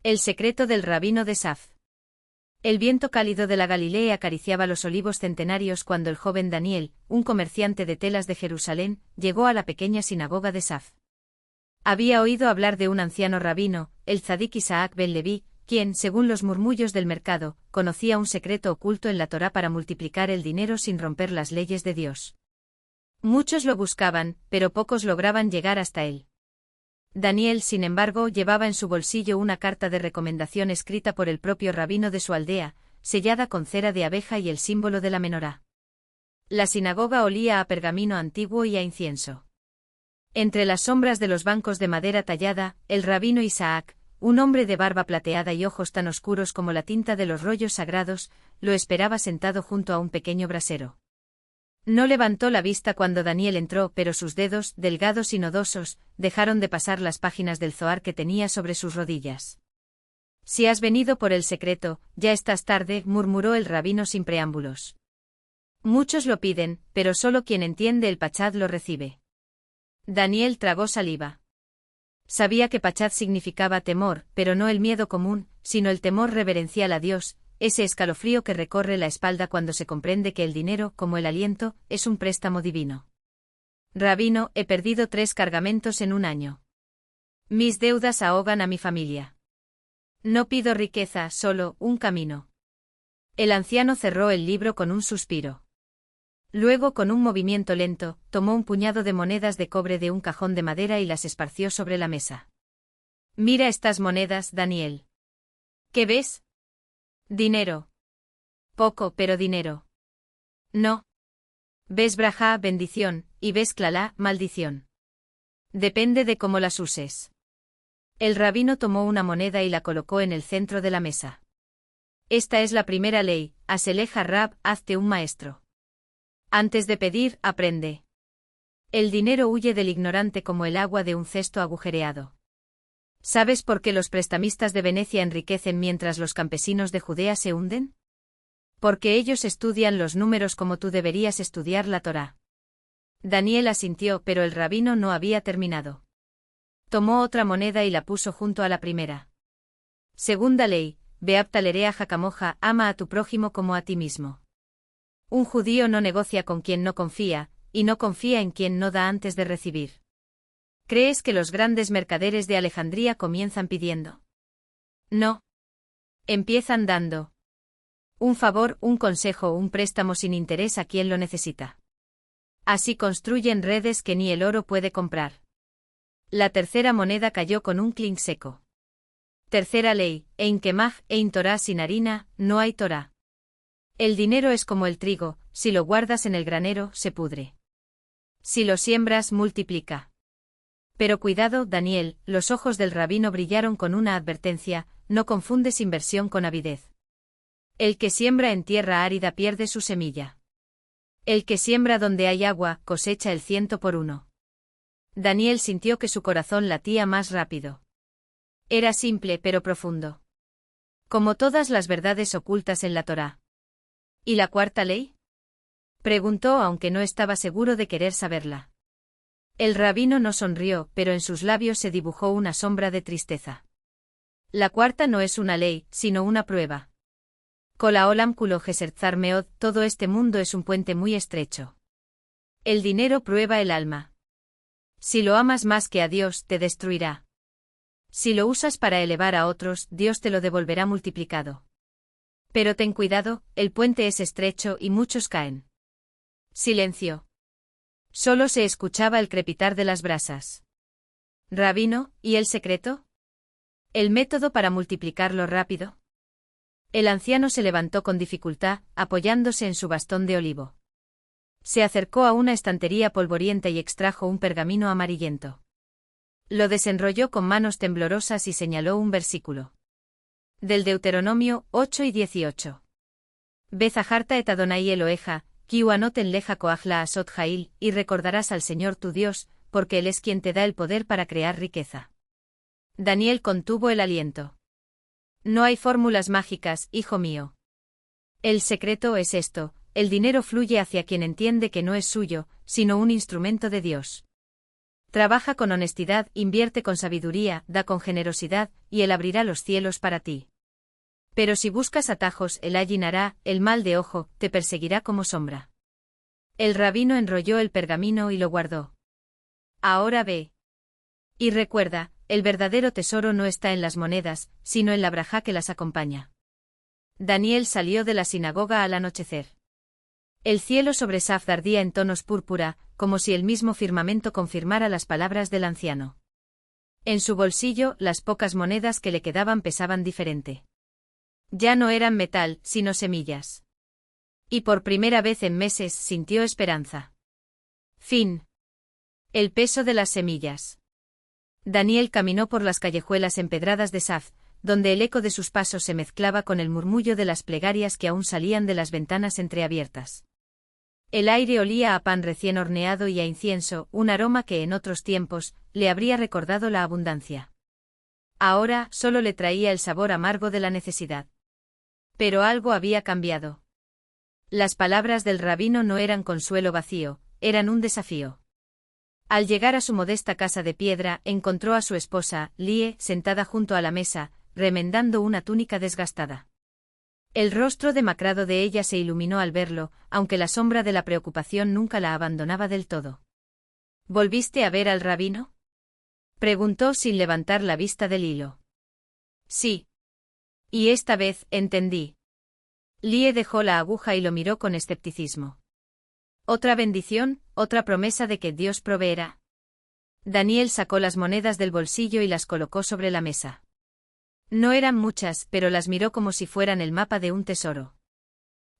El secreto del rabino de Saf. El viento cálido de la Galilea acariciaba los olivos centenarios cuando el joven Daniel, un comerciante de telas de Jerusalén, llegó a la pequeña sinagoga de Saf. Había oído hablar de un anciano rabino, el tzadik Isaac ben Leví, quien, según los murmullos del mercado, conocía un secreto oculto en la Torá para multiplicar el dinero sin romper las leyes de Dios. Muchos lo buscaban, pero pocos lograban llegar hasta él. Daniel, sin embargo, llevaba en su bolsillo una carta de recomendación escrita por el propio rabino de su aldea, sellada con cera de abeja y el símbolo de la menorá. La sinagoga olía a pergamino antiguo y a incienso. Entre las sombras de los bancos de madera tallada, el rabino Isaac, un hombre de barba plateada y ojos tan oscuros como la tinta de los rollos sagrados, lo esperaba sentado junto a un pequeño brasero. No levantó la vista cuando Daniel entró, pero sus dedos, delgados y nodosos, dejaron de pasar las páginas del Zohar que tenía sobre sus rodillas. «Si has venido por el secreto, ya estás tarde», murmuró el rabino sin preámbulos. «Muchos lo piden, pero solo quien entiende el pachad lo recibe». Daniel tragó saliva. Sabía que pachad significaba temor, pero no el miedo común, sino el temor reverencial a Dios, ese escalofrío que recorre la espalda cuando se comprende que el dinero, como el aliento, es un préstamo divino. «Rabino, he perdido 3 cargamentos en un año. Mis deudas ahogan a mi familia. No pido riqueza, solo un camino». El anciano cerró el libro con un suspiro. Luego, con un movimiento lento, tomó un puñado de monedas de cobre de un cajón de madera y las esparció sobre la mesa. «Mira estas monedas, Daniel. ¿Qué ves?» «Dinero. Poco, pero dinero». «No. Ves brajá, bendición, y ves clalá, maldición. Depende de cómo las uses». El rabino tomó una moneda y la colocó en el centro de la mesa. «Esta es la primera ley, aseleja Rab, hazte un maestro. Antes de pedir, aprende. El dinero huye del ignorante como el agua de un cesto agujereado. ¿Sabes por qué los prestamistas de Venecia enriquecen mientras los campesinos de Judea se hunden? Porque ellos estudian los números como tú deberías estudiar la Torá». Daniel asintió, pero el rabino no había terminado. Tomó otra moneda y la puso junto a la primera. «Segunda ley, Beapta lerea jacamoja, ama a tu prójimo como a ti mismo. Un judío no negocia con quien no confía, y no confía en quien no da antes de recibir». ¿Crees que los grandes mercaderes de Alejandría comienzan pidiendo? No. Empiezan dando. Un favor, un consejo, un préstamo sin interés a quien lo necesita. Así construyen redes que ni el oro puede comprar. La tercera moneda cayó con un clink seco. Tercera ley, ein kemaj, ein Torá, sin harina, no hay Torá. El dinero es como el trigo, si lo guardas en el granero, se pudre. Si lo siembras, multiplica. Pero cuidado, Daniel, los ojos del rabino brillaron con una advertencia, no confundes inversión con avidez. El que siembra en tierra árida pierde su semilla. El que siembra donde hay agua, cosecha el 100 por 1. Daniel sintió que su corazón latía más rápido. Era simple pero profundo. Como todas las verdades ocultas en la Torá. ¿Y la cuarta ley?, preguntó, aunque no estaba seguro de querer saberla. El rabino no sonrió, pero en sus labios se dibujó una sombra de tristeza. La cuarta no es una ley, sino una prueba. Kola olam kulo geserzar meod, todo este mundo es un puente muy estrecho. El dinero prueba el alma. Si lo amas más que a Dios, te destruirá. Si lo usas para elevar a otros, Dios te lo devolverá multiplicado. Pero ten cuidado, el puente es estrecho y muchos caen. Silencio. Solo se escuchaba el crepitar de las brasas. «Rabino, ¿y el secreto? ¿El método para multiplicarlo rápido?». El anciano se levantó con dificultad, apoyándose en su bastón de olivo. Se acercó a una estantería polvorienta y extrajo un pergamino amarillento. Lo desenrolló con manos temblorosas y señaló un versículo. Del Deuteronomio 8 y 18. «Bezaharta et Adonai Eloheja, kiu anoten leja koachla asot jail, y recordarás al Señor tu Dios, porque Él es quien te da el poder para crear riqueza». Daniel contuvo el aliento. «No hay fórmulas mágicas, hijo mío. El secreto es esto: el dinero fluye hacia quien entiende que no es suyo, sino un instrumento de Dios. Trabaja con honestidad, invierte con sabiduría, da con generosidad, y Él abrirá los cielos para ti. Pero si buscas atajos, Él allinará, el mal de ojo, te perseguirá como sombra. El rabino enrolló el pergamino y lo guardó. Ahora ve. Y recuerda, el verdadero tesoro no está en las monedas, sino en la braja que las acompaña. Daniel salió de la sinagoga al anochecer. El cielo sobre Saf ardía en tonos púrpura, como si el mismo firmamento confirmara las palabras del anciano. En su bolsillo, las pocas monedas que le quedaban pesaban diferente. Ya no eran metal, sino semillas. Y por primera vez en meses sintió esperanza. Fin. El peso de las semillas. Daniel caminó por las callejuelas empedradas de Saf, donde el eco de sus pasos se mezclaba con el murmullo de las plegarias que aún salían de las ventanas entreabiertas. El aire olía a pan recién horneado y a incienso, un aroma que en otros tiempos le habría recordado la abundancia. Ahora solo le traía el sabor amargo de la necesidad. Pero algo había cambiado. Las palabras del rabino no eran consuelo vacío, eran un desafío. Al llegar a su modesta casa de piedra, encontró a su esposa, Lie, sentada junto a la mesa, remendando una túnica desgastada. El rostro demacrado de ella se iluminó al verlo, aunque la sombra de la preocupación nunca la abandonaba del todo. ¿Volviste a ver al rabino?, preguntó sin levantar la vista del hilo. Sí. Y esta vez, entendí. Lie dejó la aguja y lo miró con escepticismo. ¿Otra bendición, otra promesa de que Dios proveerá? Daniel sacó las monedas del bolsillo y las colocó sobre la mesa. No eran muchas, pero las miró como si fueran el mapa de un tesoro.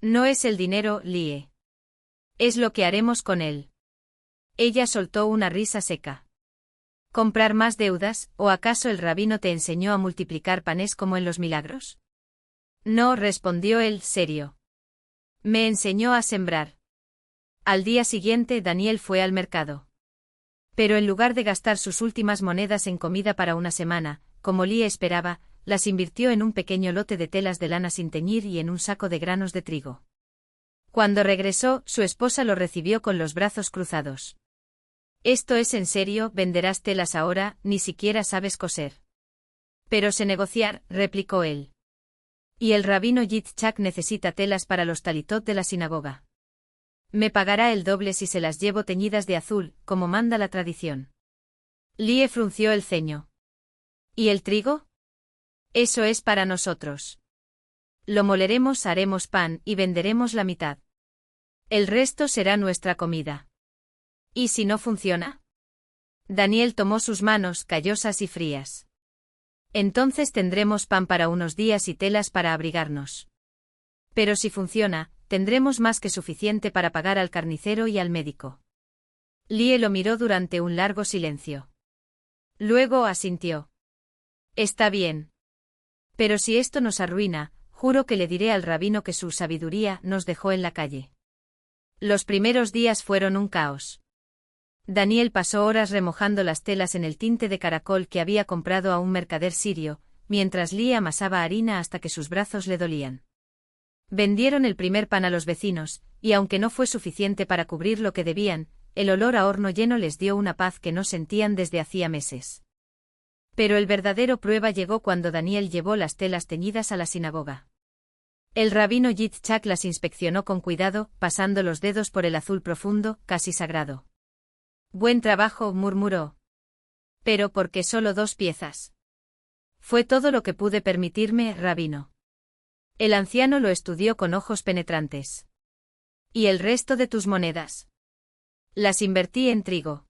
No es el dinero, Lie. Es lo que haremos con él. Ella soltó una risa seca. ¿Comprar más deudas, o acaso el rabino te enseñó a multiplicar panes como en los milagros? No, respondió él, serio. Me enseñó a sembrar. Al día siguiente Daniel fue al mercado. Pero en lugar de gastar sus últimas monedas en comida para una semana, como Lie esperaba, las invirtió en un pequeño lote de telas de lana sin teñir y en un saco de granos de trigo. Cuando regresó, su esposa lo recibió con los brazos cruzados. «¿Esto es en serio? ¿Venderás telas ahora? Ni siquiera sabes coser». «Pero sé negociar», replicó él. «Y el rabino Yitzhak necesita telas para los talitot de la sinagoga. Me pagará el doble si se las llevo teñidas de azul, como manda la tradición». Lie frunció el ceño. «¿Y el trigo? Eso es para nosotros. Lo moleremos, haremos pan y venderemos la mitad. El resto será nuestra comida». ¿Y si no funciona? Daniel tomó sus manos, callosas y frías. Entonces tendremos pan para unos días y telas para abrigarnos. Pero si funciona, tendremos más que suficiente para pagar al carnicero y al médico. Lie lo miró durante un largo silencio. Luego asintió. Está bien. Pero si esto nos arruina, juro que le diré al rabino que su sabiduría nos dejó en la calle. Los primeros días fueron un caos. Daniel pasó horas remojando las telas en el tinte de caracol que había comprado a un mercader sirio, mientras Lie amasaba harina hasta que sus brazos le dolían. Vendieron el primer pan a los vecinos, y aunque no fue suficiente para cubrir lo que debían, el olor a horno lleno les dio una paz que no sentían desde hacía meses. Pero el verdadero prueba llegó cuando Daniel llevó las telas teñidas a la sinagoga. El rabino Yitzhak las inspeccionó con cuidado, pasando los dedos por el azul profundo, casi sagrado. «Buen trabajo», murmuró. «Pero ¿por qué solo 2 piezas?» «Fue todo lo que pude permitirme, rabino». El anciano lo estudió con ojos penetrantes. «¿Y el resto de tus monedas?» «Las invertí en trigo.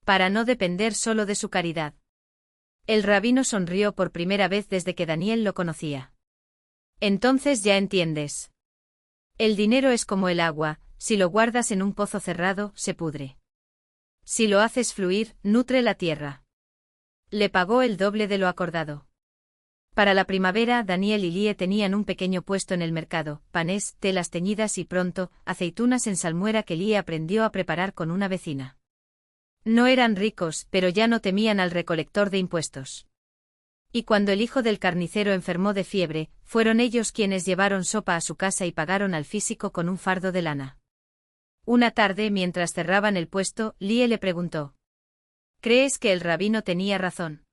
Para no depender solo de su caridad». El rabino sonrió por primera vez desde que Daniel lo conocía. «Entonces ya entiendes. El dinero es como el agua, si lo guardas en un pozo cerrado, se pudre. Si lo haces fluir, nutre la tierra». Le pagó el doble de lo acordado. Para la primavera, Daniel y Lie tenían un pequeño puesto en el mercado, panes, telas teñidas y pronto, aceitunas en salmuera que Lie aprendió a preparar con una vecina. No eran ricos, pero ya no temían al recolector de impuestos. Y cuando el hijo del carnicero enfermó de fiebre, fueron ellos quienes llevaron sopa a su casa y pagaron al físico con un fardo de lana. Una tarde, mientras cerraban el puesto, Lie le preguntó: ¿Crees que el rabino tenía razón?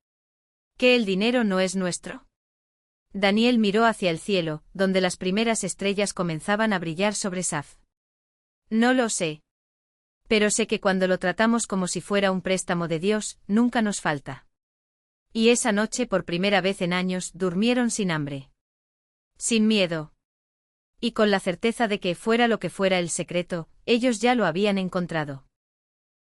¿Que el dinero no es nuestro? Daniel miró hacia el cielo, donde las primeras estrellas comenzaban a brillar sobre Saf. No lo sé. Pero sé que cuando lo tratamos como si fuera un préstamo de Dios, nunca nos falta. Y esa noche, por primera vez en años, durmieron sin hambre. Sin miedo. Y con la certeza de que, fuera lo que fuera el secreto, ellos ya lo habían encontrado.